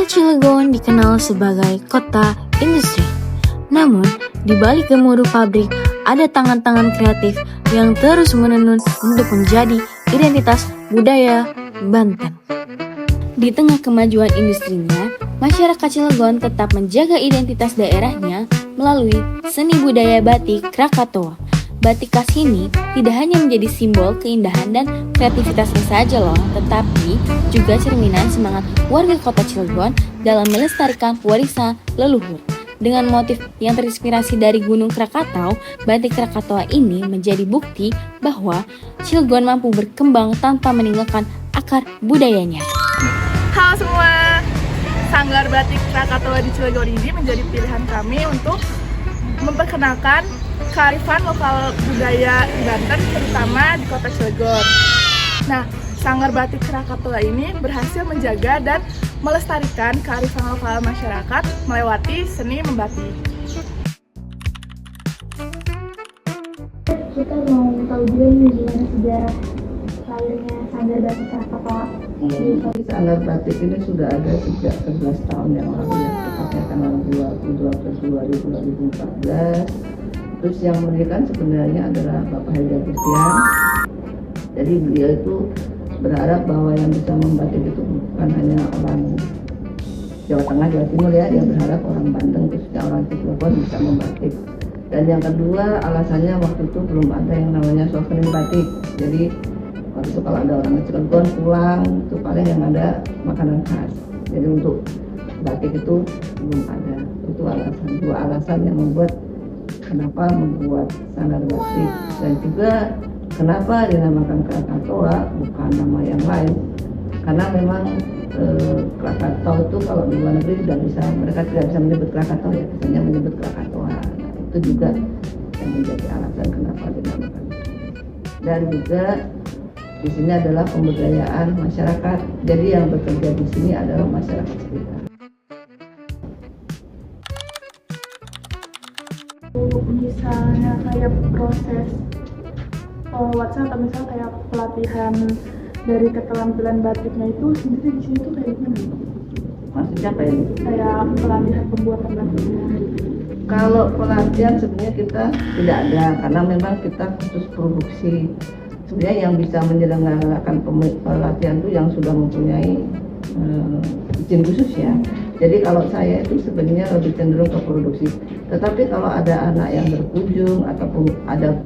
Kota Cilegon dikenal sebagai kota industri. Namun, di balik gemuruh pabrik, ada tangan-tangan kreatif yang terus menenun untuk menjadi identitas budaya Banten. Di tengah kemajuan industrinya, masyarakat Cilegon tetap menjaga identitas daerahnya melalui seni budaya batik Krakatau. Batik khas ini tidak hanya menjadi simbol keindahan dan kreativitasnya saja loh, tetapi juga cerminan semangat warga kota Cilegon dalam melestarikan warisan leluhur. Dengan motif yang terinspirasi dari Gunung Krakatau, batik Krakatau ini menjadi bukti bahwa Cilegon mampu berkembang tanpa meninggalkan akar budayanya. Halo semua, Sanggar Batik Krakatau di Cilegon ini menjadi pilihan kami untuk memperkenalkan kearifan lokal budaya di Banten, terutama di kota Cilegon. Nah, Sanggar Batik Krakatau ini berhasil menjaga dan melestarikan kearifan lokal masyarakat melewati seni membatik. Kita mau tahu juga nih gimana sejarah lahirnya Sanggar Batik Krakatau. Sanggar batik ini sudah ada sejak 11 tahun yang lalu, ya, tepatnya tanggal 2012 Terus yang mendirikan sebenarnya adalah Bapak Haidar Christian. Jadi beliau itu berharap bahwa yang bisa membatik itu bukan hanya orang Jawa Tengah, Jawa Timur ya, dia berharap orang Banten, khususnya orang Cilegon bisa membatik. Dan yang kedua, alasannya waktu itu belum ada yang namanya souvenir batik. Jadi waktu itu kalau ada orang Cilegon pulang, itu paling yang ada makanan khas. Jadi untuk batik itu belum ada. Itu dua alasan yang membuat kenapa membuat sanggar batik, dan juga kenapa dinamakan Krakatau bukan nama yang lain, karena memang Krakatau itu kalau di luar negeri mereka tidak bisa menyebut Krakatau ya, biasanya menyebut Krakatau. Nah, itu juga yang menjadi alasan kenapa dinamakan. Dan juga di sini adalah pemberdayaan masyarakat, jadi yang bekerja di sini adalah masyarakat sekitar. Misalnya kayak proses penguatan atau misalnya kayak pelatihan dari keterampilan batiknya itu sendiri di sini tuh kayak gimana? Maksudnya apa ini? Kayak pelatihan pembuatan batiknya. Kalau pelatihan sebenarnya kita tidak ada, karena memang kita khusus produksi. Sebenarnya yang bisa menyelenggarakan pelatihan itu yang sudah mempunyai izin khusus ya. Jadi kalau saya itu sebenarnya lebih cenderung ke produksi. Tetapi kalau ada anak yang berkunjung ataupun ada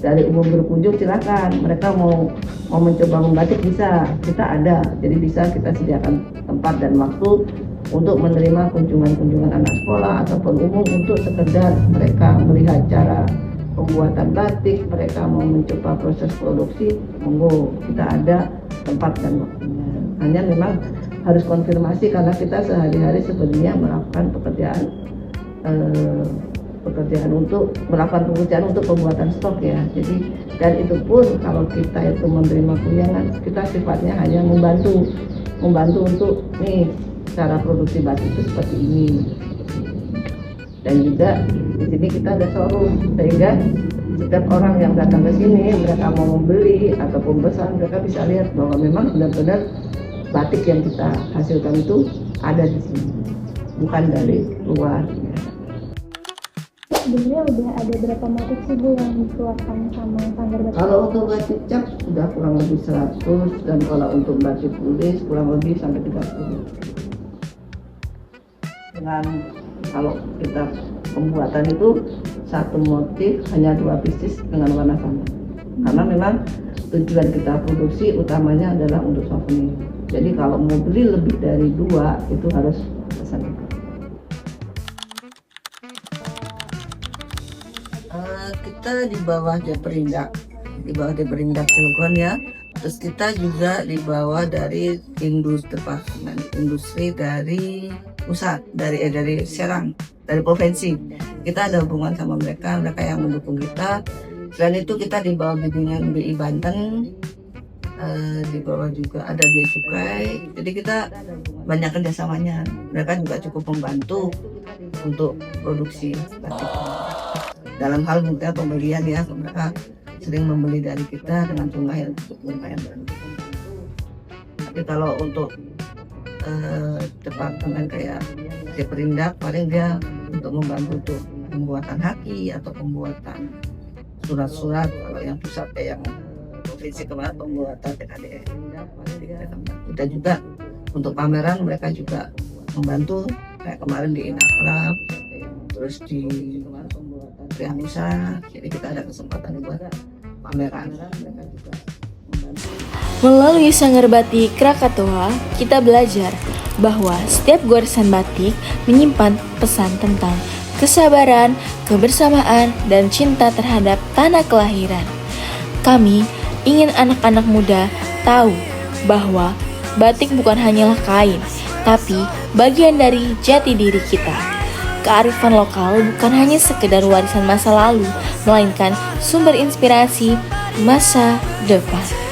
dari umum berkunjung, silakan. Mereka mau mencoba membatik bisa, kita ada. Jadi bisa kita sediakan tempat dan waktu untuk menerima kunjungan anak sekolah ataupun umum untuk sekedar mereka melihat cara pembuatan batik, mereka mau mencoba proses produksi, monggo, kita ada tempat dan waktunya. Hanya memang harus konfirmasi karena kita sehari-hari sebenarnya melakukan pekerjaan untuk melakukan pekerjaan untuk pembuatan stok ya. Jadi dan itu pun kalau kita itu menerima kunjungan, kita sifatnya hanya membantu untuk nih cara produksi batik itu seperti ini. Dan juga di sini kita ada showroom, sehingga setiap orang yang datang ke sini, mereka mau membeli ataupun pesan, mereka bisa lihat bahwa memang benar-benar batik yang kita hasilkan itu ada di sini, bukan dari luar. Sebenarnya udah ada berapa motif sih Bu yang dikeluarkan sama Sanggar Batik? Kalau untuk batik cap sudah kurang lebih 100, dan kalau untuk batik tulis kurang lebih sampai 30. Dengan kalau kita pembuatan itu satu motif hanya 2 pieces dengan warna sama, karena memang tujuan kita produksi utamanya adalah untuk souvenir. Jadi kalau mau beli lebih dari 2 itu harus pesan. Kita di bawah Deperindak Cilegon ya. Terus kita juga di bawah dari industri dari pusat, dari Serang, dari provinsi. Kita ada hubungan sama mereka yang mendukung kita. Selain itu kita di bawah bimbingan BI Banten, di bawah juga ada Bea Cukai. Jadi kita banyak kerjasamanya. Mereka juga cukup membantu untuk produksi batik. Dalam hal minta pembelian ya, mereka sering membeli dari kita dengan jumlah yang cukup lumayan. Tapi kalau untuk departemen kayak si perindak, paling dia untuk membantu tuh pembuatan haki atau pembuatan surat-surat. Kalau yang pusat kayak yang provinsi kemarin pembuatan TKDN. Dan juga untuk pameran mereka juga membantu, kayak kemarin di Inakrab, terus di Trianusa. Jadi kita ada kesempatan buat pameran. Mereka juga membantu. Melalui Sanggar Batik Krakatau, kita belajar bahwa setiap goresan batik menyimpan pesan tentang kesabaran, kebersamaan, dan cinta terhadap tanah kelahiran. Kami ingin anak-anak muda tahu bahwa batik bukan hanyalah kain, tapi bagian dari jati diri kita. Kearifan lokal bukan hanya sekedar warisan masa lalu, melainkan sumber inspirasi masa depan.